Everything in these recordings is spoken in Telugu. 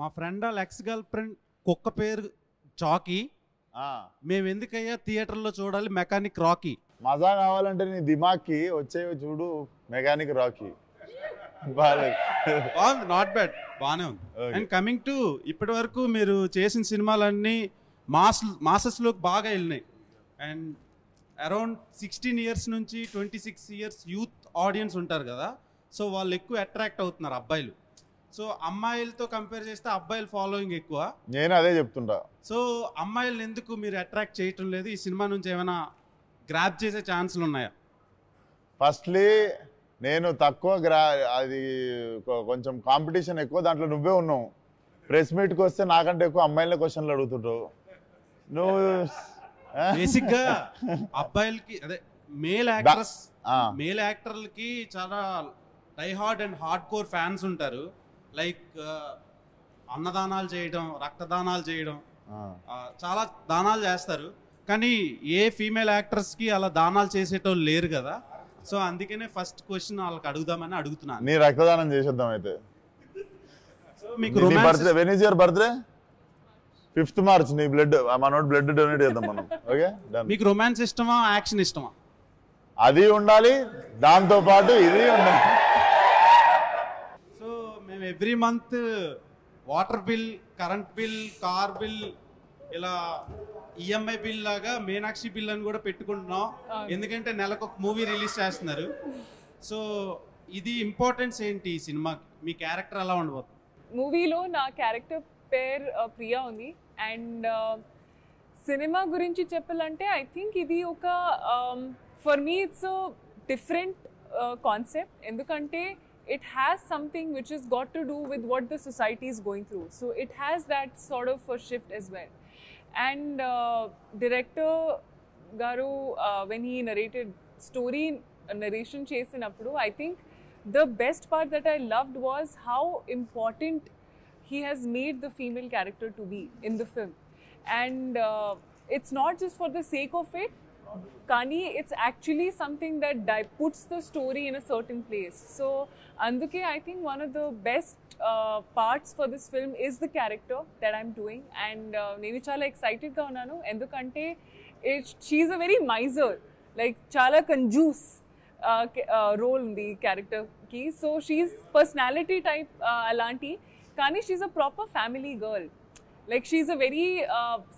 మా ఫ్రెండ్ వాళ్ళ ఎక్స్ గర్ల్ ఫ్రెండ్ కుక్క పేరు చాకీ, మేము ఎందుకయ్యా థియేటర్లో చూడాలి మెకానిక్ రాకీ. మజా కావాలంటే నీ దిమాగ్కి వచ్చేవి చూడు మెకానిక్ రాకీ. బాగుంది, నాట్ బ్యాడ్, బాగానే ఉంది. అండ్ కమింగ్ టు ఇప్పటి వరకు మీరు చేసిన సినిమాలన్నీ మాసెస్లోకి బాగా వెళ్ళినాయి. అండ్ అరౌండ్ 16 ఇయర్స్ నుంచి 26 ఇయర్స్ యూత్ ఆడియన్స్ ఉంటారు కదా, సో వాళ్ళు ఎక్కువ అట్రాక్ట్ అవుతున్నారు అబ్బాయిలు. సో అమ్మాయిలతో కంపేర్ చేస్తే అబ్బాయిల ఫాలోయింగ్ ఎక్కువ. నేను అదే చెప్తుంటా. సో అమ్మాయిలను ఎందుకు మీరు అట్రాక్ట్ చేయటం లేదు? ఈ సినిమా నుంచి ఏమైనా గ్రాప్ చేసే ఛాన్సులు ఉన్నాయా? ఫస్ట్లీ నేను తక్కువ అది కొంచెం కాంపిటీషన్ ఎక్కువ, దాంట్లో నువ్వే ఉన్నావు. ప్రెస్ మీట్కి వస్తే నాకంటే ఎక్కువ అమ్మాయిల క్వశ్చన్లు అడుగుతుంటావు నువ్వు. బేసిక్గా అబ్బాయిలకి అదే మేల్ యాక్టర్లకి చాలా die hard and hardcore fans ఉంటారు. లైక్ అన్నదానాలు చేయడం, రక్తదానాలు చేయడం, చాలా దానాలు చేస్తారు. కానీ ఏ ఫీమేల్ యాక్టర్స్కి అలా దానాలు చేసేటోళ్ళు లేరు కదా. సో అందుకనే ఫస్ట్ క్వశ్చన్ వాళ్ళకి అడుగుదామని అడుగుతున్నాను. నీ రక్తదానం చేసేద్దాం అయితే. సో మీకు birthday, when is your birthday? 5th March. నీ బ్లడ్, మనోడు బ్లడ్ డొనేట్ చేద్దాం మనం. ఓకే, మీకు రొమాన్స్ ఇష్టమా, యాక్షన్ ఇష్టమా? అది ఉండాలి, దాంతో పాటు ఇది ఉండాలి. సో మేము every month water bill, current bill, car bill, ఇలా ఈఎంఐ బిల్ లాగా మీనాక్షి బిల్ అని కూడా పెట్టుకుంటున్నాం. ఎందుకంటే నెలకు ఒక మూవీ రిలీజ్ చేస్తున్నారు. సో ఇది ఇంపార్టెన్స్ ఏంటి ఈ సినిమాకి? మీ క్యారెక్టర్ ఎలా ఉండబోతుంది? మూవీలో నా క్యారెక్టర్ పేరు ప్రియా ఉంది. అండ్ సినిమా గురించి చెప్పాలంటే ఐ థింక్ ఇది ఒక for me it's different concept. ఎందుకంటే it has something which has got to do with what the society is going through. So it has that sort of a shift as well. And director Garu, when he narrated story narration chesinappudu, I think the best part that I loved was how important he has made the female character to be in the film. And it's not just for the sake of it, Kani, it's actually something that puts the story in a certain place. So Anduke, I think one of the best parts for this film is the character that I'm doing. And nenu chala excited ga unnanu endukante she's a very miser, like chala conjuice role in the character ki. So she's personality type alanti, kani she's a proper family girl. Like she's a very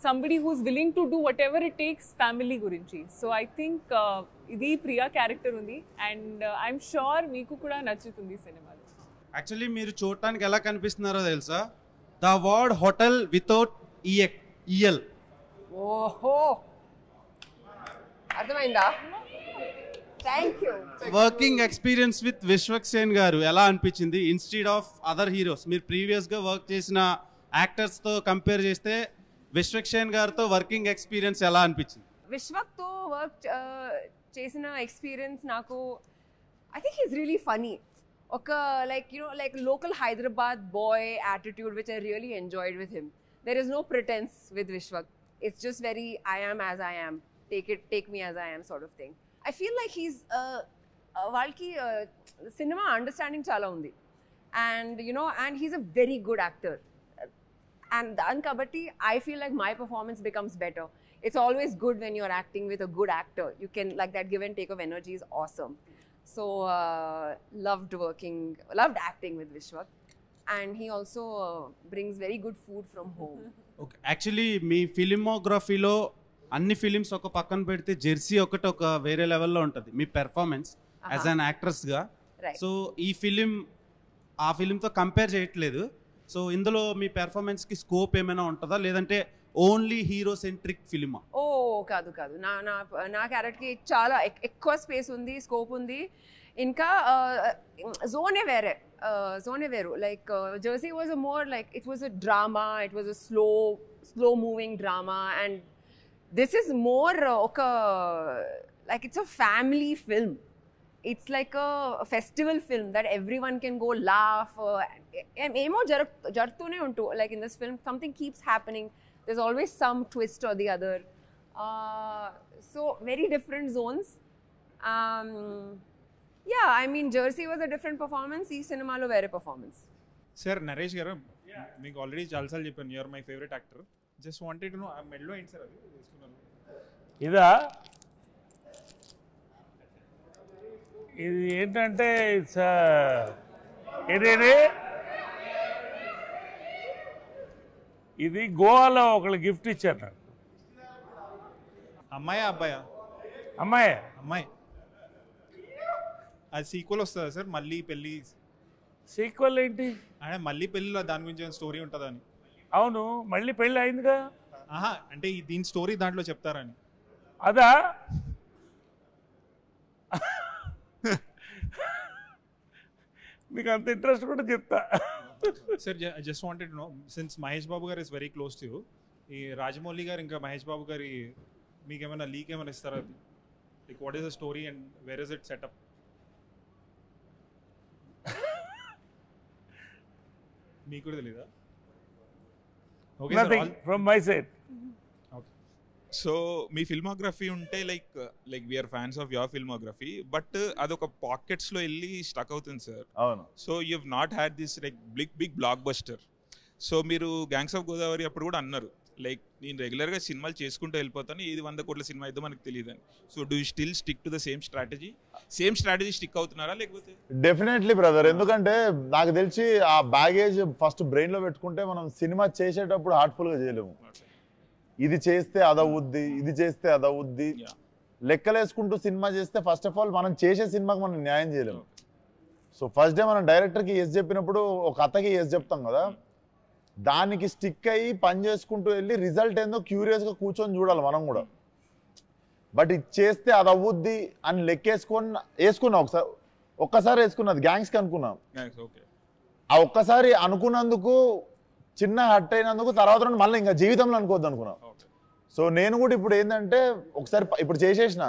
somebody who's willing to do whatever it takes family gurinchi. So I think idi Priya character undi, and I'm sure meeku kuda nachutundi cinema. Actually మీరు చూడటానికి ఎలా కనిపిస్తున్నారో తెలుసా? The word hotel without EL. ఓహో, అర్థమైందా? Thank you. Working experience with Vishwaksen గారు ఎలా అనిపించింది ఇన్స్టెడ్ ఆఫ్ అదర్ హీరోస్? మీరు ప్రీవియస్గా వర్క్ చేసిన యాక్టర్స్తో కంపేర్ చేస్తే విశ్వక్సేన్ గారితో వర్కింగ్ ఎక్స్పీరియన్స్ ఎలా అనిపించింది? విశ్వక్తో వర్క్ చేసిన ఎక్స్పీరియన్స్ నాకు, I think he's really funny. ఒక like local Hyderabad boy attitude which I really enjoyed with him. There is no pretense with Vishwak. It's just very I am as I am, take me as I am sort of thing. I feel like he's వాళ్ళకి cinema understanding చాలా ఉంది, and and he's a very good actor. And dan kabatti I feel like my performance becomes better. It's always good when you're acting with a good actor. You can, like, that give and take of energy is awesome. So loved acting with Vishwak, and he also brings very good food from home. Okay, actually మీ ఫిలిమోగ్రఫీలో అన్ని ఫిలిమ్స్ ఒక పక్కన పెడితే జెర్సీ ఒకటి ఒక వేరే లెవెల్లో ఉంటుంది మీ పెర్ఫార్మెన్స్ యాజ్ అన్ యాక్ట్రెస్గా. సో ఈ ఫిలిం ఆ ఫిలింతో కంపేర్ చేయట్లేదు. సో ఇందులో మీ పెర్ఫార్మెన్స్కి స్కోప్ ఏమైనా ఉంటుందా, లేదంటే ఓన్లీ హీరో సెంట్రిక్ ఫిలిమా? ఓ కాదు, నా క్యారెక్టర్కి చాలా ఎక్కువ స్పేస్ ఉంది, స్కోప్ ఉంది. ఇంకా జోనే వేరు. Like Jersey was a more like it was a drama, it was a slow moving drama, and this is more ఒక like it's a family film. It's like a festival film that everyone can go laugh. Emo jartune untu, like in this film something keeps happening. There's always some twist or the other. So very different zones. Yeah, I mean Jersey was a different performance. Ee cinema lo vere performance. Sir, Naresh garu, మీకు ఆల్రెడీ చాలాసార్లు చెప్పాను you're my favourite actor. Just wanted to know ఆ మెడలో ఏంటి సార్ అది వేసుకున్నారు? ఇదా, ఇది ఏంటంటే ఇది గోవాలో ఒకళ్ళు గిఫ్ట్ ఇచ్చారు నాకు. అమ్మాయా అబ్బాయా? అమ్మాయి. అమ్మాయి. అది సీక్వెల్ వస్తుందా సార్ మళ్ళీ పెళ్ళి? సీక్వెల్ ఏంటి అంటే మళ్ళీ పెళ్ళిలో దాని గురించి ఏమైనా స్టోరీ ఉంటుందని? అవును, మళ్ళీ పెళ్ళి అయిందిగా. ఆహా, అంటే దీని స్టోరీ దాంట్లో చెప్తారని. అదా, మీకు అంత ఇంట్రెస్ట్ కూడా చెప్తా. Sir just wanted know, since Mahesh Babu garu is very close to you, ఈ రాజమౌళి గారు ఇంకా మహేష్ బాబు గారి మీకు ఏమైనా లీక్ ఏమైనా ఇస్తారా? Like what is the story and where is it setup? మీకు కూడా తెలీదా? Okay sir, nothing from my side. So మీ ఫిల్మోగ్రఫీ ఉంటే like we're fans of your filmography, but అదొక పాకెట్స్లో వెళ్ళి స్టక్ అవుతుంది సార్. అవును. So you have not had this like big blockbuster. So మీరు గ్యాంగ్స్ ఆఫ్ గోదావరి అప్పుడు కూడా అన్నారు లైక్ నేను రెగ్యులర్గా సినిమాలు చేసుకుంటూ వెళ్ళిపోతాను, ఏది 100 కోట్ల సినిమా అయితే మనకు తెలియదని. So do you still stick to the same strategy stick అవుతున్నారా లేకపోతే? డెఫినెట్లీ బ్రదర్, ఎందుకంటే నాకు తెలిసి ఆ బ్యాగేజ్ ఫస్ట్ బ్రెయిన్లో పెట్టుకుంటే మనం సినిమా చేసేటప్పుడు హార్ట్ఫుల్గా చేయలేము. ఇది చేస్తే అదవుద్ది, ఇది చేస్తే అదవుద్ది లెక్కలేసుకుంటూ సినిమా చేస్తే ఫస్ట్ ఆఫ్ ఆల్ మనం చేసే సినిమాకి మనం న్యాయం చేయలేము. సో ఫస్ట్ డే మనం డైరెక్టర్కి ఎస్ చెప్పినప్పుడు ఒక కథకి ఎస్ చెప్తాం కదా, దానికి స్టిక్ అయ్యి పని చేసుకుంటూ వెళ్ళి రిజల్ట్ ఏందో క్యూరియస్గా కూర్చొని చూడాలి మనం కూడా. బట్ ఇది చేస్తే అది అవ్వుద్ది అని వేసుకున్నా ఒక్కసారి వేసుకున్నది గ్యాంగ్స్కి అనుకున్నాం. ఆ ఒక్కసారి అనుకున్నందుకు చిన్న హట్ అయినందుకు తర్వాత మళ్ళీ ఇంకా జీవితంలో అనుకోవద్దు అనుకున్నాం. సో నేను కూడా ఇప్పుడు ఏంటంటే ఒకసారి ఇప్పుడు చేసేసిన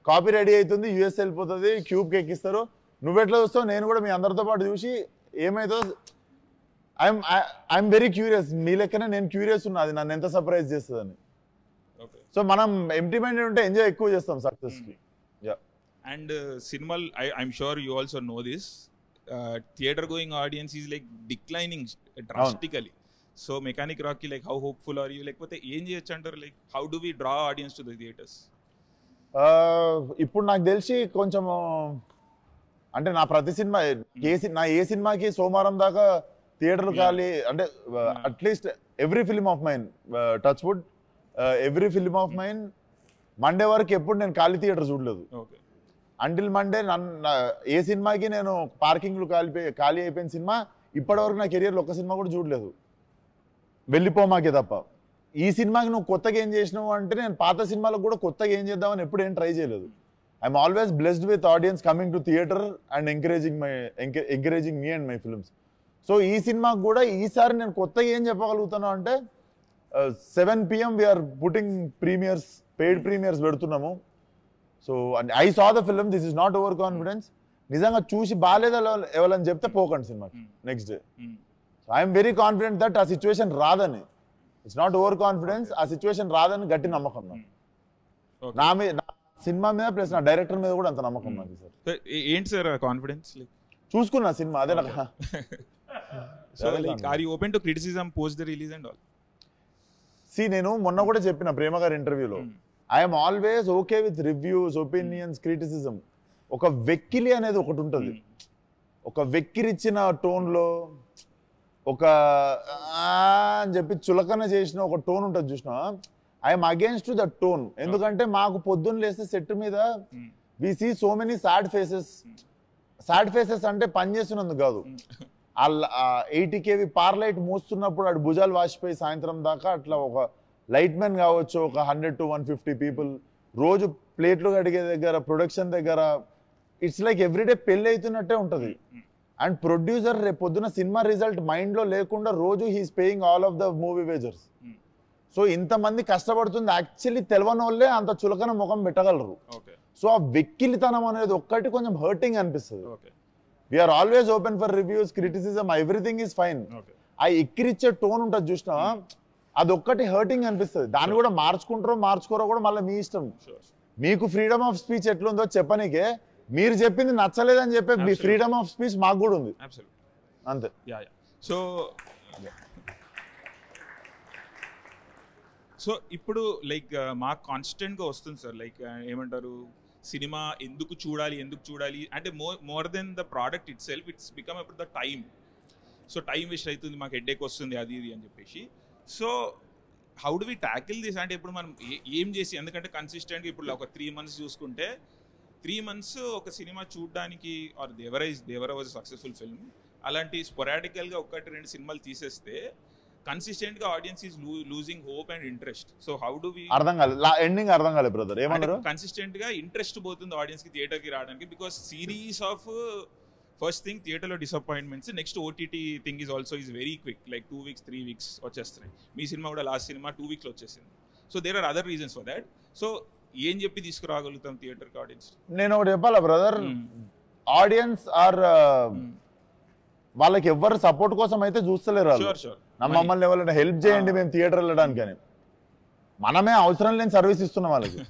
కాపీ రెడీ అవుతుంది, యూఎస్ వెళ్ళిపోతుంది, క్యూబ్కి ఎక్కిస్తారు, నువ్వెట్లా చూస్తావు నేను కూడా మీ అందరితో పాటు చూసి ఏమైతుందో ఐఎమ్ వెరీ క్యూరియస్. మీ లెక్కనే నేను క్యూరియస్ ఉన్నా అది నన్ను ఎంత సర్ప్రైజ్ చేస్తుందని. సో మనం ఎంప్టీ మైండెడ్ ఉంటే ఎంజాయ్ ఎక్కువ చేస్తాం సక్సెస్కి. అండ్ సినిమాలు I'm sure you also know this, theatre going audience is like declining drastically. So mechanic రాక్కి like how hopeful are you, లేకపోతే ఏం చేయొచ్చు అంటారు? Like how do we draw audience to the theatres? ఇప్పుడు నాకు తెలిసి కొంచెం అంటే నా ప్రతి సినిమా ఏ సినిమాకి సోమవారం దాకా థియేటర్లు ఖాళీ అంటే at least every film of mine touch wood every film of mine Monday వరకు ఎప్పుడు నేను ఖాళీ థియేటర్ చూడలేదు. అంటిల్ మండే ఏ సినిమాకి నేను పార్కింగ్లు ఖాళీ అయిపోయిన సినిమా ఇప్పటివరకు నా కెరియర్లో ఒక్క సినిమా కూడా చూడలేదు, వెళ్ళిపోమాకే తప్ప. ఈ సినిమాకి నువ్వు కొత్తగా ఏం చేసినావు అంటే నేను పాత సినిమాలకు కూడా కొత్తగా ఏం చేద్దామని ఎప్పుడు ఏం ట్రై చేయలేదు. I'm always blessed with audience coming to theatre and encouraging me and my films. So ఈ సినిమాకి కూడా ఈసారి నేను కొత్తగా ఏం చెప్పగలుగుతాను అంటే 7 PM we're putting premieres, paid premieres పెడుతున్నాము. So I saw the film, this is not overconfidence. నిజంగా చూసి బాగాలేదా ఎవరని చెప్తే పోకండి సినిమాకి next day. I'm very confident that ఆ సిచ్యువేషన్ రాదని. ఇట్స్ నాట్ ఓవర్ కాన్ఫిడెన్స్, ఆ సిచ్యువేషన్ రాదని గట్టి నమ్మకం నాకు. నా సినిమా మీద ప్లస్ నా డైరెక్టర్ మీద కూడా అంత నమ్మకం నాకు. సార్ ఏంటి సార్ కాన్ఫిడెన్స్? చూసుకున్నా సినిమా అదే నాకు. So like are you open to criticism post the release and all? నేను మొన్న కూడా చెప్పిన ప్రేమ గారి ఇంటర్వ్యూలో I'm always okay with reviews, opinions, criticism. ఒక వెక్కిలి అనేది ఒకటి ఉంటుంది, ఒక వెక్కిరిచ్చిన టోన్లో ఒక అని చెప్పి చులకన చేసిన ఒక టోన్ ఉంటుంది చూసినా, I'm against to that tone. ఎందుకంటే మాకు పొద్దున్న లేస్తే సెట్ మీద we see so many sad faces. Sad faces అంటే పని చేస్తున్నందుకు కాదు, 80 kV పార్లైట్ మోస్తున్నప్పుడు అటు భుజాలు వాసిపోయి సాయంత్రం దాకా అట్లా ఒక లైట్ మ్యాన్ కావచ్చు, ఒక 100 to 150 పీపుల్ రోజు ప్లేట్లు కడిగే దగ్గర, ప్రొడక్షన్ దగ్గర, ఇట్స్ లైక్ ఎవ్రీడే పెళ్ళి అవుతున్నట్టే ఉంటుంది. అండ్ ప్రొడ్యూసర్ రేపు పొద్దున సినిమా రిజల్ట్ మైండ్లో లేకుండా రోజు he's paying all of the movie wagers. So ఇంతమంది కష్టపడుతుంది యాక్చువల్లీ తెలవని వాళ్ళే అంత చులకన ముఖం పెట్టగలరు. సో ఆ వెక్కిలితనం అనేది ఒక్కటి కొంచెం హర్టింగ్ అనిపిస్తుంది. We are always open for reviews, criticism, everything is fine. ఆ ఎక్కిరిచ్చే టోన్ ఉంటుంది చూసినా అదొక్కటి హర్టింగ్ అనిపిస్తుంది. దాన్ని కూడా మార్చుకోరో కూడా మళ్ళీ మీ ఇష్టం. మీకు ఫ్రీడమ్ ఆఫ్ స్పీచ్ ఎట్లుందో చెప్పనీకే, మీరు చెప్పింది నచ్చలేదని చెప్పే మీ ఫ్రీడమ్ ఆఫ్ స్పీచ్ మాకు కూడా ఉంది అంతే. సో సో ఇప్పుడు లైక్ మాకు కాన్స్టెంట్గా వస్తుంది సార్, లైక్ ఏమంటారు, సినిమా ఎందుకు చూడాలి అంటే more than the product itself, it's become about the time. So time waste అవుతుంది, మాకు హెడ్ఏక్ వస్తుంది అది ఇది అని చెప్పేసి. So how do we tackle this అంటే ఇప్పుడు మనం ఏం చేసి, ఎందుకంటే కన్సిస్టెంట్గా ఇప్పుడు ఒక 3 months చూసుకుంటే 3 months ఒక సినిమా చూడడానికి or Devara was successful film, అలాంటి స్పొరాడికల్గా 1-2 సినిమాలు తీసేస్తే కన్సిస్టెంట్గా audience is losing hope and interest. So how do we అర్థం కాలేదు, ఎండింగ్ అర్థం కాలేదు బ్రదర్, ఏమన్నారు? కన్సిస్టెంట్గా ఇంట్రెస్ట్ పోతుంది ఆడియన్స్కి థియేటర్కి రావడానికి, because series of first thing థియేటర్లో disappointments, next OTT thing is also is very quick, like 2 weeks 3 weeks వచ్చేస్తున్నాయి. మీ సినిమా కూడా లాస్ట్ సినిమా 2 weeks వచ్చేసింది. So there are other reasons for that. సో ఏం చెప్పి తీసుకురాగలుగుతాం థియేటర్కి ఆడియన్స్? నేను ఒకటి చెప్పాలా బ్రదర్, ఆడియన్స్ ఆర్ వాళ్ళకి ఎవరు సపోర్ట్ కోసం అయితే చూస్తలేరు వాళ్ళు. మమ్మల్ని ఎవరైనా హెల్ప్ చేయండి మేము థియేటర్ వెళ్ళడానికి అని, మనమే అవసరం లేని సర్వీస్ ఇస్తున్నాం వాళ్ళకి.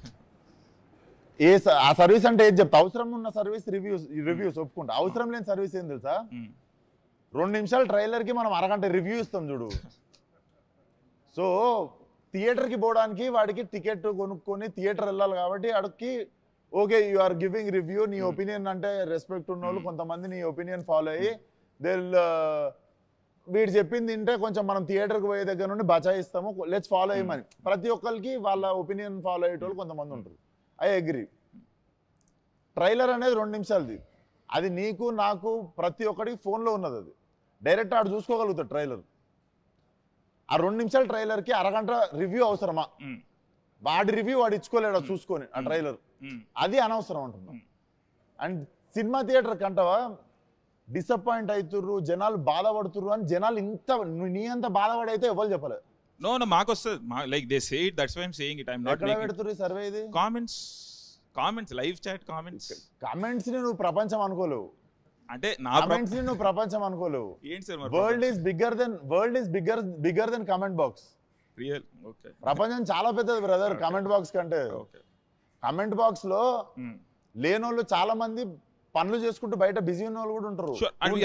ఆ సర్వీస్ అంటే ఏం చెప్తా, అవసరం ఉన్న సర్వీస్ రివ్యూస్ ఒప్పుకుంటా, అవసరం లేని సర్వీస్ ఏం తెలుసా, 2 నిమిషాల ట్రైలర్కి మనం అరగంట రివ్యూ ఇస్తాం చూడు. సో థియేటర్కి పోవడానికి వాడికి టికెట్ కొనుక్కొని థియేటర్ వెళ్ళాలి కాబట్టి వాడికి okay you are giving review, నీ ఒపీనియన్ అంటే రెస్పెక్ట్ ఉన్న వాళ్ళు కొంతమంది నీ ఒపీనియన్ ఫాలో అయ్యి వీడు చెప్పింది తింటే కొంచెం మనం థియేటర్కి పోయే దగ్గర నుండి బచాయిస్తాము, లెట్స్ ఫాలో అయ్యమని. ప్రతి ఒక్కరికి వాళ్ళ ఒపీనియన్ ఫాలో అయ్యేటోళ్ళు కొంతమంది ఉంటారు, ఐ అగ్రీ. ట్రైలర్ అనేది 2 నిమిషాలది, అది నీకు నాకు ప్రతి ఒక్కడికి ఫోన్లో ఉన్నది, అది డైరెక్ట్ ఆడు చూసుకోగలుగుతాడు ట్రైలర్. ఆ 2 నిమిషాల ట్రైలర్కి అరగంట రివ్యూ అవసరమా? వాడి రివ్యూ వాడు ఇచ్చుకోలేడు చూసుకొని ఆ ట్రైలర్, అది అనవసరం అంటున్నాం. అండ్ సినిమా థియేటర్ కంటవా డిసప్పాయింట్ అవుతుర్రు, జనాలు బాధపడుతుర్రు అని, జనాలు ఇంత నీ అంత బాధపడైతే ఎవరు చెప్పలేదు. No, మాకు వస్తుంది, like they say it, that's why I'm saying it. I am not making పెడుతుర్రు సర్వే ఇది, కామెంట్స్ లైవ్ చాట్ కామెంట్స్ ని నువ్వు ప్రపంచం అనుకోలేవు, అంటే నా కామెంట్స్ ని నువ్వు ప్రపంచం అనుకోలేవు. ఏంటి sir, world is bigger than comment box. Real okay, ప్రపంచం చాలా పెద్దది బ్రదర్ కామెంట్ బాక్స్ కంటే. కామెంట్ బాక్స్ లో లేనోళ్ళు చాలా మంది పనులు చేసుకుంటూ బయట బిజీ ఉన్న వాళ్ళు కూడా ఉంటారు.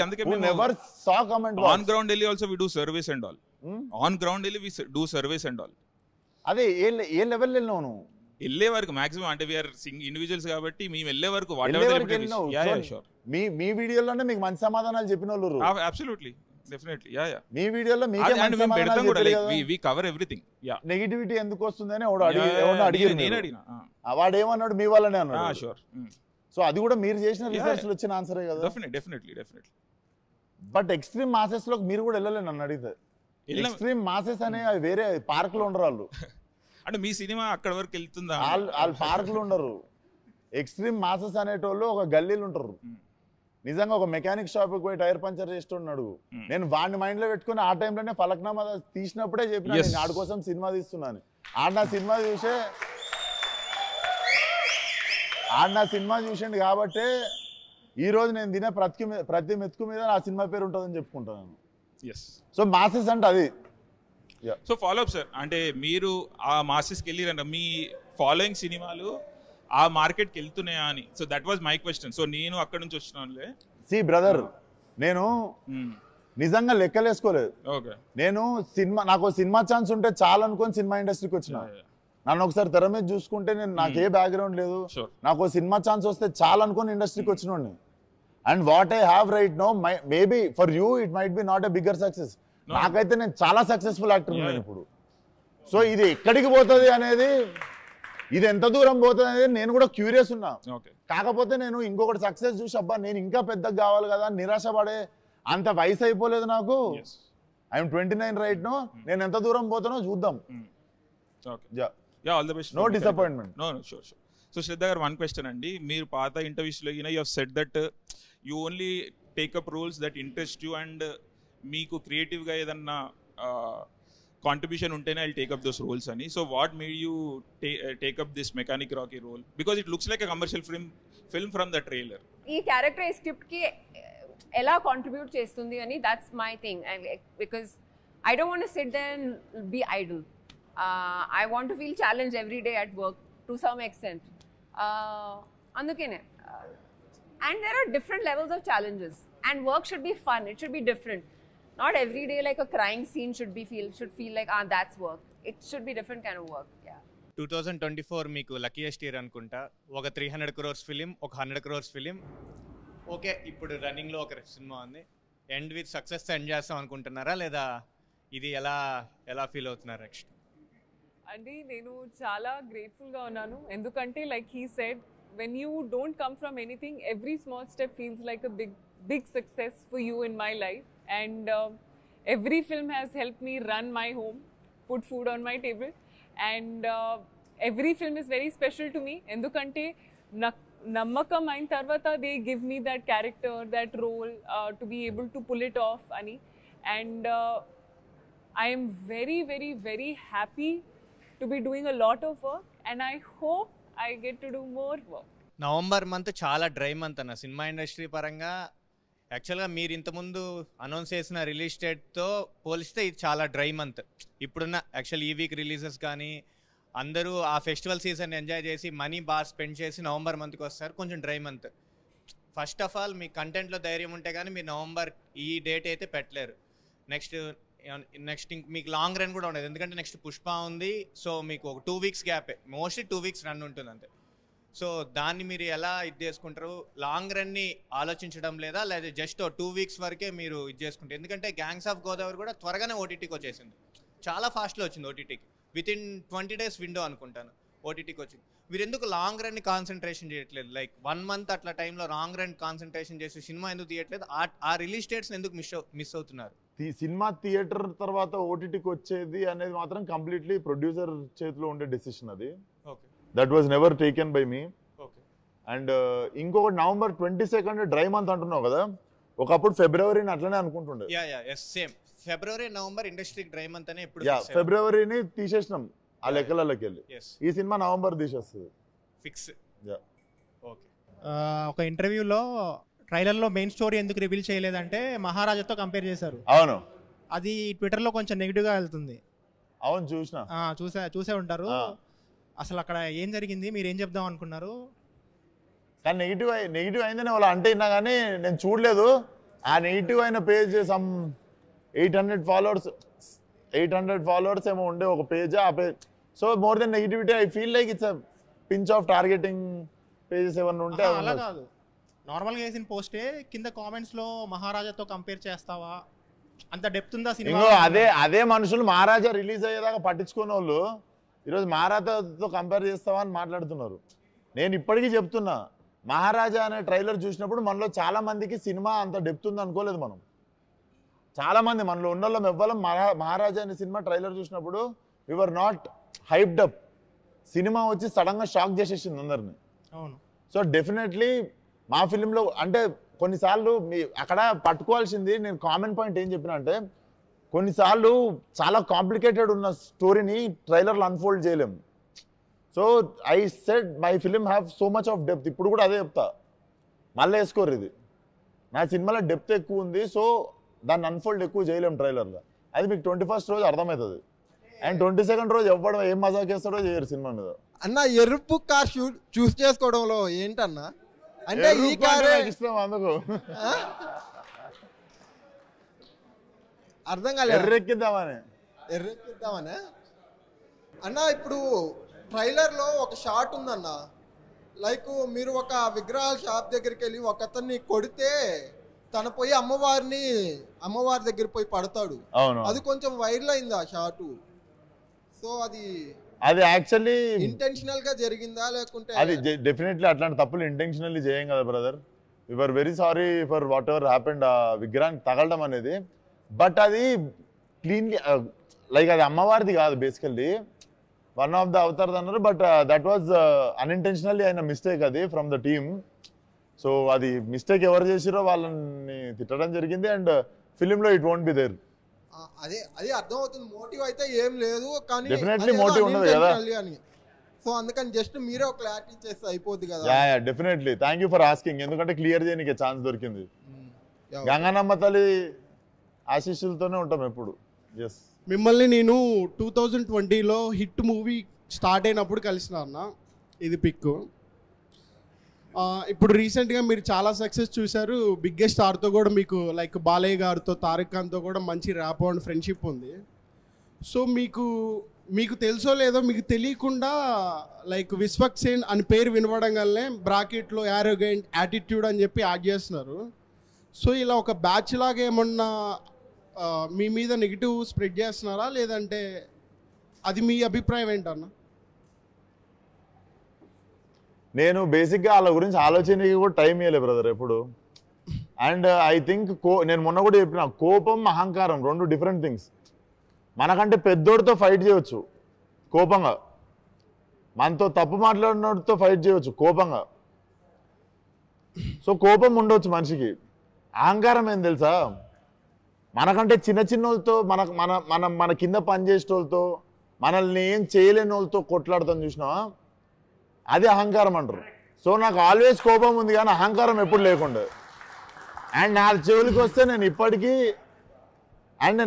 అందుకే never saw comment box. On ground వెళ్ళి also we do service and all, on ground వెళ్ళి we do service and all. అదే ఏ లెవెల్ వెళ్ళినావు నువ్వు? వెళ్ళే వరకు మాక్సిమం, అంటే వీఆర్ ఇండివిజువల్స్ కాబట్టి మేము వెళ్ళే వరకు మీ వీడియోలోనే మీకు మంచి సమాధానాలు చెప్పిన వాళ్ళు. అబ్సల్యూట్లీ, డెఫినెట్లీ, మీ వీడియోలో వి కవర్ ఎవ్రీథింగ్. నెగిటివిటీ ఎందుకు వస్తుందని అడిగారు, వాడు ఏమన్నాడు మీ వాళ్ళనే అన్నాడు. షూర్. సో అది కూడా మీరు చేసిన రీసెర్చ్ లో వచ్చిన ఆన్సరే కదా. డెఫినెట్లీ. బట్ ఎక్స్ట్రీమ్ మాసెస్ లోకి మీరు కూడా వెళ్ళలేదు నన్ను అడిగితే. ఎక్స్ట్రీమ్ మాసెస్ అనే వేరే పార్క్ లో ఉండరు వాళ్ళు, అంటే మీ సినిమా అక్కడ వరకు వెళ్తుందా? వాళ్ళు పార్క్ లో ఉండరు. ఎక్స్ట్రీమ్ మాసెస్ అనేటోళ్ళు ఒక గల్లీలు ఉంటారు. నిజంగా ఒక మెకానిక్ షాప్ కి పోయి టైర్ పంచర్ చేస్తున్నాడు, నేను వాడిని మైండ్ లో పెట్టుకుని ఆ టైంలోనే ఫలక్నామా తీసినప్పుడే చెప్పిన నేను ఆడి కోసం సినిమా తీస్తున్నాను. ఆడ నా సినిమా చూసిండు కాబట్టి ఈ రోజు నేను తినే ప్రతి మెతుకు మీద నా సినిమా పేరు ఉంటుందని చెప్పుకుంటాను. సో మాసెస్ అంటే అది. సో ఫాలో అప్ సార్, అంటే మీరు ఆ మాసెస్కి వెళ్ళిరంట, మీ ఫాలోయింగ్ సినిమాలు ఆ మార్కెట్కి వెళ్తున్నాయా అని. So that was my question. So నేను అక్కడ నుంచి వచ్చినానులే. సి బ్రదర్, నేను నిజంగా లెక్కలేసుకోలేదు. ఓకే, నేను నాకు సినిమా ఛాన్స్ ఉంటే చాలా అనుకొని సినిమా ఇండస్ట్రీకి వచ్చిన. నన్ను ఒకసారి తెర మీద చూసుకుంటే నాకు ఏ బ్యాక్గ్రౌండ్ లేదు, నాకు సినిమా ఛాన్స్ వస్తే చాలా అనుకొని ఇండస్ట్రీకి వచ్చినోడిని. And what I have right now, maybe for you it might be not a bigger success. నాకైతే నేను చాలా సక్సెస్ఫుల్ యాక్టర్ ఉన్నాను ఇప్పుడు. సో ఇది ఎక్కడికి పోతుంది అనేది, ఇది ఎంత దూరం పోతుంది అనేది నేను కూడా క్యూరియస్ ఉన్నా. కాకపోతే నేను ఇంకొకటి సక్సెస్ చూసి అబ్బా నేను ఇంకా పెద్దగా కావాలి కదా, నిరాశ పడే అంత వయసు అయిపోలేదు నాకు. ఐఎమ్ 29 రైట్ నో, నేను ఎంత దూరం పోతానో చూద్దాం. All the best, no disappointment. No sure. So Shraddha garu, one question అండి. మీరు పాత ఇంటర్వ్యూస్లో you have said that you only take up roles that interest you, and మీకు క్రియేటివ్గా ఏదన్నా కాంట్రిబ్యూషన్ ఉంటేనే ఐ టేకప్ దోస్ రోల్స్ అని. So what made you take up this mechanic Rocky role? Because it looks like a commercial film from the trailer. ఈ క్యారెక్టర్ ఈ స్క్రిప్ట్కి ఎలా కాంట్రిబ్యూట్ చేస్తుంది అని, that's my thing. Because I don't want to sit there and be idle. I want to feel challenged every day at work to some extent. Andukene. And there are different levels of challenges. And work should be fun. It should be different. not every day like a crying scene should feel like that's work. It should be different kind of work. Yeah. 2024 మీకు లక్కీయెస్ట్ ఇయర్ అనుకుంటా. ఒక 300 crores ఫిలిం, ఒక 100 crores ఫిలిం. ఓకే, ఇప్పుడు రన్నింగ్లో ఒక సినిమా ఉంది. ఎండ్ విత్ సక్సెస్ ఎండ్ చేస్తాం అనుకుంటున్నారా, లేదా ఇది ఎలా ఫీల్ అవుతున్నారు నెక్స్ట్? అంటే నేను చాలా గ్రేట్ఫుల్గా ఉన్నాను, ఎందుకంటే like he said, when you don't come from anything, every small step feels like a big success for you in my life. And every film has helped me run my home, put food on my table. And every film is very special to me, ఎందుకంటే నమ్మకం అయిన తర్వాత they give me that character, that role, to be able to pull it off అని. And I am very very very happy to be doing a lot of work, and I hope I get to do more work. November month చాలా డ్రై మంత్ అన్న సినిమా ఇండస్ట్రీ పరంగా. యాక్చువల్గా మీరు ఇంతకుముందు అనౌన్స్ చేసిన రిలీజ్ డేట్తో పోలిస్తే ఇది చాలా డ్రై మంత్. ఇప్పుడున్న యాక్చువల్ ఈ వీక్ రిలీజెస్ కానీ అందరూ ఆ ఫెస్టివల్ సీజన్ ఎంజాయ్ చేసి మనీ బాగా స్పెండ్ చేసి నవంబర్ మంత్కి వస్తారు, కొంచెం dry month. First of all మీ కంటెంట్లో ధైర్యం ఉంటే కానీ మీరు నవంబర్ ఈ డేట్ అయితే పెట్టలేరు. నెక్స్ట్ మీకు లాంగ్ రన్ కూడా ఉండదు, ఎందుకంటే నెక్స్ట్ పుష్ప ఉంది. సో మీకు ఒక 2 weeks గ్యాపే, మోస్ట్లీ 2 weeks రన్ ఉంటుంది అంతే. సో దాన్ని మీరు ఎలా ఇది చేసుకుంటారు? లాంగ్ రన్ని ఆలోచించడం లేదా జస్ట్ 2 weeks వరకే మీరు ఇది చేసుకుంటారు? ఎందుకంటే గ్యాంగ్స్ ఆఫ్ గోదావరి కూడా త్వరగానే ఓటీటీకి వచ్చేసింది, చాలా ఫాస్ట్లో వచ్చింది ఓటీటీకి. వితిన్ 20 days విండో అనుకుంటాను ఓటీటీకి వచ్చింది. మీరు ఎందుకు లాంగ్ రన్ని కాన్సన్ట్రేషన్ చేయట్లేదు? లైక్ 1 month అట్లా టైంలో లాంగ్ రన్ కాన్సన్ట్రేషన్ చేసి సినిమా ఎందుకు తీయట్లేదు? ఆ రిలీజ్ డేట్స్ ఎందుకు మిస్ అవుతున్నారు? సినిమా థియేటర్ తర్వాత ఓటీటీకి వచ్చేది అనేది మాత్రం కంప్లీట్లీ ప్రొడ్యూసర్ చేతిలో ఉండే డెసిషన్ అది. That was never taken by me. And ఇంకొకటి నవంబర్ 22 డ్రై మంత్ అంటున్నావు కదా, ఒకప్పుడు ఫిబ్రవరిని అట్లనే అనుకుంటుండే. సేమ్ ఫిబ్రవరి నవంబర్ ఇండస్ట్రీకి డ్రై మంత్ అనే ఇప్పుడు ఫిబ్రవరిని తీసేసినాం ఆ లెక్కలకి వెళ్ళి. ఈ సినిమా నవంబర్ తీసేస్తుంది ఫిక్స్. ఒక ఇంటర్వ్యూలో ట్రైలర్లో మెయిన్ స్టోరీ ఎందుకు రివీల్ చేయలేదంటే మహారాజాతో కంపేర్ చేశారు. అవును, అది ట్విట్టర్లో కొంచెం నెగిటివ్గా వెళ్తుంది. అవును, చూసే ఉంటారు. అసలు అక్కడ ఏం జరిగింది, మీరు ఏం చెప్దాం అనుకున్నారు? కానీ నెగిటివ్ అయిందని వాళ్ళు అంటే విన్నా కానీ నేను చూడలేదు. ఆ నెగిటివ్ అయిన పేజ్ సమ్ 800 followers ఏమో ఉండే ఒక పేజ్. ఆ page so more than negativity I feel like it's pinch of targeting pages ఏమన్నా ఉంటే. అలా కాదు, నార్మల్గా వేసిన పోస్టే కింద కామెంట్స్లో మహారాజాతో కంపేర్ చేస్తావా, అంత డెప్త్ ఉందా సినిమా? అదే మనుషులు మహారాజా రిలీజ్ అయ్యేదాకా పట్టించుకునే వాళ్ళు ఈరోజు మహారాజాతో కంపేర్ చేస్తావా అని మాట్లాడుతున్నారు. నేను ఇప్పటికీ చెప్తున్నా, మహారాజా అనే ట్రైలర్ చూసినప్పుడు మనలో చాలా మందికి సినిమా అంత డెప్త్ ఉంది అనుకోలేదు. మనం చాలా మంది మనలో ఉన్న వాళ్ళం ఎవ్వరం మహారాజా అనే సినిమా ట్రైలర్ చూసినప్పుడు we were not hyped up. సినిమా వచ్చి సడన్గా షాక్ చేసేసింది అందరిని. సో డెఫినెట్లీ మా ఫిలింలో అంటే కొన్నిసార్లు అక్కడ పట్టుకోవాల్సింది, నేను కామన్ పాయింట్ ఏం చెప్పిన అంటే, కొన్నిసార్లు చాలా కాంప్లికేటెడ్ ఉన్న స్టోరీని ట్రైలర్లో అన్ఫోల్డ్ చేయలేము. So I said my film have so much of depth. ఇప్పుడు కూడా అదే చెప్తా, మళ్ళీ వేసుకోరు. ఇది నా సినిమాలో డెప్త్ ఎక్కువ ఉంది, సో దాన్ని అన్ఫోల్డ్ ఎక్కువ చేయలేము ట్రైలర్లో. అది మీకు 21st రోజు అర్థమవుతుంది. అండ్ 22nd రోజు ఎవ్వడం ఏం మజాక్ చేస్తాడో చేయరు సినిమా మీద. అన్న ఎరుపు కార్ చూస్ చేసుకోవడంలో ఏంటన్నా అంటే ఈ కారే ఇష్టం అందుకు అర్థం కాలేదు. ఎర్రెక్కిద్దామనే అన్న. ఇప్పుడు ట్రైలర్లో ఒక షాట్ ఉందన్న, లైక్ మీరు ఒక విగ్రహాల షాప్ దగ్గరికి వెళ్ళి ఒక అతన్ని కొడితే తను పోయి అమ్మవారి దగ్గర పోయి పడతాడు. అది కొంచెం వైరల్ అయింది ఆ షాటు. సో అది యాక్చువల్లీ ఇంటెన్షనల్ గా జరిగిందా లేకుంటే? అది డెఫినెట్లీ అట్లాంటి తప్పులు ఇంటెన్షనల్లీ చేయం కదా brother. We were very sorry for whatever happened. ఆ విగ్రహానికి తగలడం అనేది, బట్ అది క్లీన్లీ లైక్ అది అమ్మవారిది కాదు, basically one of the Avatar అన్నారు. బట్ దట్ వాజ్ అన్ఇంటెన్షనల్లీ అయిన మిస్టేక్ అది ఫ్రమ్ ద టీమ్. సో అది మిస్టేక్ ఎవరు చేసిరో వాళ్ళని తిట్టడం జరిగింది. అండ్ ఫిలింలో ఇట్ వోంట్ బి దేర్. అది అర్థమవుతుంది, మోటివ్ అయితే ఏం లేదు, కానీ డెఫినెట్లీ మోటివ్ ఉండదు కదా. సో అందుకని జస్ట్ మీరే ఒక క్లారిటీ చేస్తే అయిపోద్ది కదా. Definitely, thank you for asking. ఎందుకంటే క్లియర్ చేయడానికి ఛాన్స్ దొరికింది. గంగానమ్మ తల్లి ఆశీస్సులతోనే ఉంటాం ఎప్పుడు. ఎస్, మిమ్మల్ని నేను 2020లో హిట్ మూవీ స్టార్ట్ అయినప్పుడు కలిసిన అన్న. ఇది పిక్. ఇప్పుడు రీసెంట్గా మీరు చాలా సక్సెస్ చూశారు. బిగ్గెస్ట్ స్టార్తో కూడా మీకు లైక్ బాలయ్య గారితో, తారక్ ఖాన్తో కూడా మంచి ర్యాప్ అండ్ ఫ్రెండ్షిప్ ఉంది. సో మీకు తెలుసో లేదో మీకు తెలియకుండా లైక్ విశ్వక్ సేన్ అని పేరు వినపడంగానే బ్రాకెట్లో యారోగెంట్, యాటిట్యూడ్ అని చెప్పి యాడ్ చేస్తున్నారు. సో ఇలా ఒక బ్యాచ్ లాగా ఏమన్నా మీ మీద నెగిటివ్ స్ప్రెడ్ చేస్తున్నారా, లేదంటే అది మీ అభిప్రాయం ఏంటన్నా? నేను బేసిక్గా వాళ్ళ గురించి ఆలోచనకి కూడా టైం ఇవ్వలేదు బ్రదర్ ఎప్పుడు. అండ్ ఐ థింక్ నేను మొన్న కూడా చెప్పిన, కోపం అహంకారం రెండు డిఫరెంట్ థింగ్స్. మనకంటే పెద్దోడితో ఫైట్ చేయవచ్చు కోపంగా, మనతో తప్పు మాట్లాడినోడితో ఫైట్ చేయవచ్చు కోపంగా. సో కోపం ఉండవచ్చు మనిషికి. అహంకారం ఏం తెలుసా, మనకంటే చిన్న చిన్న వాళ్ళతో మన కింద పనిచేసే వాళ్ళతో, మనల్ని ఏం చేయలేని వాళ్ళతో కొట్లాడతాం చూసినావా, అది అహంకారం అంటారు. సో నాకు ఆల్వేస్ కోపం ఉంది కానీ అహంకారం ఎప్పుడు లేకుండా. అండ్ నా చెవులకి వస్తే నేను ఇప్పటికీ అండ్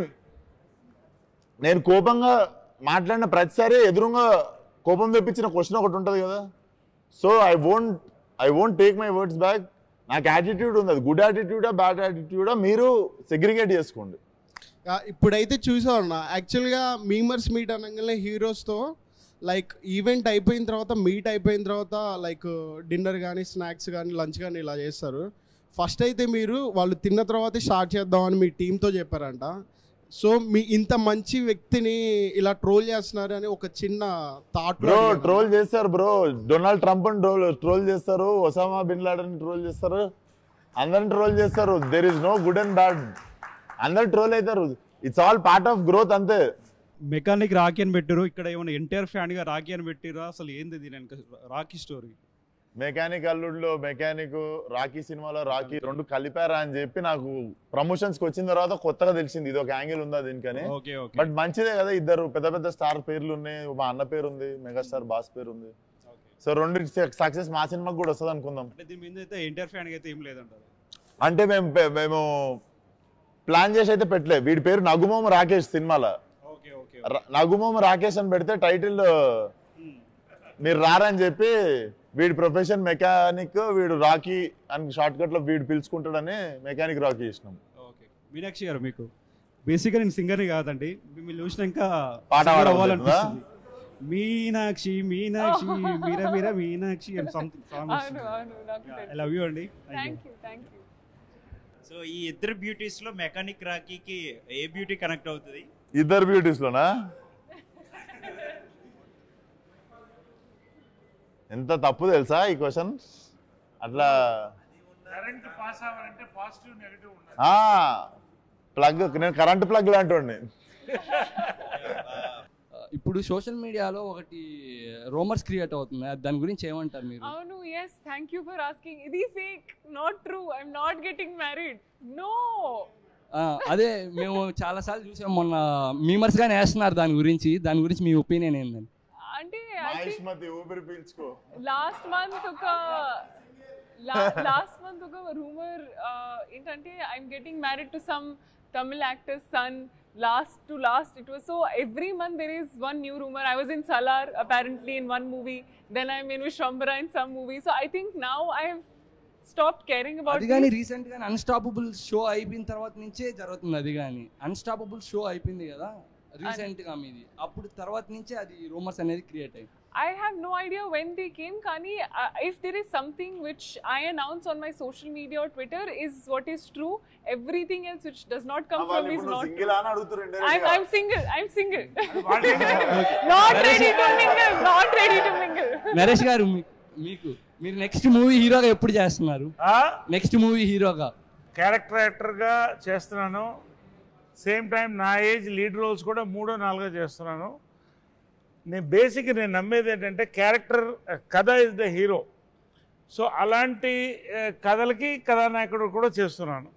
నేను కోపంగా మాట్లాడిన ప్రతిసారి ఎదురుగా కోపం తెప్పించిన క్వశ్చన్ ఒకటి ఉంటుంది కదా. So I won't take my words back. నాకు యాటిట్యూడ్ ఉంది, అది గుడ్ యాటిట్యూడా బ్యాడ్ యాటిట్యూడా మీరు సెగ్రిగేట్ చేసుకోండి. ఇప్పుడైతే చూసామన్నా యాక్చువల్గా మీమర్స్ మీట్ అనగానే హీరోస్తో లైక్ ఈవెంట్ అయిపోయిన తర్వాత, మీట్ అయిపోయిన తర్వాత లైక్ డిన్నర్ కానీ, స్నాక్స్ కానీ, లంచ్ కానీ ఇలా చేస్తారు. ఫస్ట్ అయితే మీరు వాళ్ళు తిన్న తర్వాత స్టార్ట్ చేద్దామని మీ టీంతో చెప్పారంట. సో మీ ఇంత మంచి వ్యక్తిని ఇలా ట్రోల్ చేస్తున్నారు అని ఒక చిన్న థాట్. ట్రోల్ చేస్తారు బ్రో, డొనాల్డ్ ట్రంప్ ట్రోల్ చేస్తారు, ఒసామా బిన్ లాడెన్ ట్రోల్ చేస్తారు, అందరిని ట్రోల్ చేస్తారు. There is no good and bad, అందరు ట్రోల్ అవుతారు. It's all part of growth అంతే. మెకానిక్ రాకీ అని పెట్టారు, ఇక్కడ ఏమైనా ఎన్టీఆర్ ఫ్యాన్ గా రాకీ అని పెట్టిరా, అసలు ఏంది దీని రాకీ స్టోరీ? మెకానిక్ అల్లుడిలో మెకానిక్, రాకీ సినిమాలో రాకీ రెండు కలిపారా అని చెప్పి నాకు ప్రమోషన్స్కి వచ్చిన తర్వాత కొత్తగా తెలిసింది ఇది ఒక యాంగిల్ ఉందా దీనికని. బట్ మంచిదే కదా, ఇద్దరు పెద్ద పెద్ద స్టార్ పేర్లు ఉన్నాయి, మా అన్న పేరు ఉంది, మెగాస్టార్ బాస్ పేరు ఉంది. సో రెండు సక్సెస్ మా సినిమాకి కూడా వస్తుంది అనుకుందాం. ఎన్టీఆర్ ఫ్యాన్ అయితే ఏం లేదంటారు అంటే మేము ప్లాన్ చేసి అయితే పెట్టలే. వీడి పేరు నగుమోమ రాకేష్, సినిమాలో నగుమోమ రాకేష్ అని పెడితే టైటిల్ మీరు రారని చెప్పి వీడి ప్రొఫెషన్ మెకానిక్, వీడు రాకీ అని షార్ట్ కట్ లో వీడు పిలుచుకుంటాడని మెకానిక్ రాకీ చేసినాం. మీనాక్షి గారు, మీకు బేసిక్గా నేను సింగర్ని కాదండి, మిమ్మల్ని చూసినాక పాట పాడాలనిపిస్తుంది. మీనాక్షి మీనాక్షి మీరా మీరా మీనాక్షి అని సంథింగ్. ఐ లవ్ యూ అండి. సో ఈ ఇద్దరు బ్యూటీస్ లో మెకానిక్ రాకీకి ఏ బ్యూటీ కనెక్ట్ అవుతుంది? ఇద్దరు బ్యూటీస్ లోనా? ఎంత తప్పు తెలుసా ఈ క్వశ్చన్. అట్లా ప్లగ్, నేను కరెంట్ ప్లగ్ లాంటి. ఇప్పుడు సోషల్ మీడియాలో ఒకటి రూమర్స్ క్రియేట్ అవుతుంది, దాని గురించి ఏమంటారు మీరు? అవును, yes, thank you for asking. ఇది fake, not true. I'm not getting married. No. అదే మేము చాలాసార్లు చూసాం, మొన్న మీమర్స్ గానే వేస్తున్నారు దాని గురించి మీ ఒపీనియన్ ఏంటండి? అంటే లాస్ట్ మంత్ ఒక రూమర్ ఏంటంటే I'm getting married to some Tamil actor's son. Last it was so every month there is one new rumor. I was in Salar apparently in one movie, then I'm in Vishwambara in some movie. So I think now I have stopped caring about it. అదిగాని రీసెంట్ గా అన్స్టాపబుల్ షో అయిపోయిన తర్వాత నుంచే జరుగుతుంది. అదిగాని అన్స్టాపబుల్ షో అయిపోయింది కదా రీసెంట్ గా మీది, అప్పుడు తర్వాత నుంచే అది రూమర్స్ అనేది క్రియేట్ అయ్యింది. I have no idea when they came. Kani, if there is something which I announce on my social media or Twitter is what is true. Everything else which does not come from me is not true. I'm single. Not ready to mingle. Naresh గారు, మీరు నెక్స్ట్ మూవీ హీరోగా ఎప్పుడు చేస్తున్నారు? నెక్స్ట్ మూవీ హీరోగా క్యారెక్టర్ యాక్టర్గా చేస్తున్నాను. సేమ్ టైం నా ఏజ్ లీడ్ రోల్స్ కూడా 3-4 చేస్తున్నాను. నేను నమ్మేది ఏంటంటే క్యారెక్టర్, కథ ఇస్ ద హీరో. సో అలాంటి కథలకి కథానాయకుడు కూడా చేస్తున్నాను.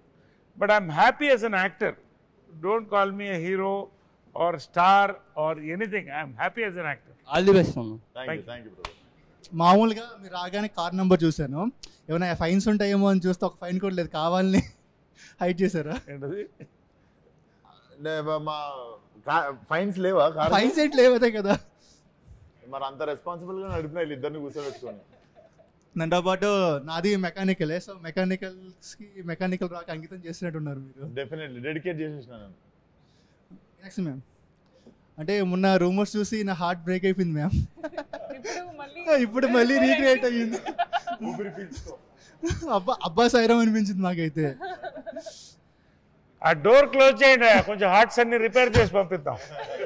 But I'm happy as an actor. Don't call me a hero or star or anything. I'm happy as an actor. All the best. మామూలుగా మీరు రాగానే కార్ నెంబర్ చూశాను, ఏమైనా ఫైన్స్ ఉంటాయేమో అని చూస్తే ఒక ఫైన్ కూడా లేదు, కావాలని హైడ్ చేశారా? ఫైన్స్ లేవా? ఫైన్స్ ఏంటి లేవదే కదా. మరి అంత రెస్పాన్సిబుల్ గా నడిపిన ఇద్దరిని కూర్చోబెట్టుకోండి. దాంతో పాటు నాది మెకానికలే. సో మెకానికల్ రాక అంకితం చేసినట్టున్నారు మీరు. డెఫినెట్లీ డెడికేట్ చేసేసినాను. నెక్స్ట్ మ్యామ్, అంటే మొన్న రూమర్స్ చూసి నా హార్ట్ బ్రేక్ అయిపోయింది మ్యామ్. ఇప్పుడు మళ్ళీ రీక్రియేట్ అయ్యింది. అబ్బా సైరం అనిపించింది నాకైతే. ఆ డోర్ క్లోజ్ చేయండి, కొంచెం హార్ట్స్ అన్ని రిపేర్ చేసి పంపిద్దాం.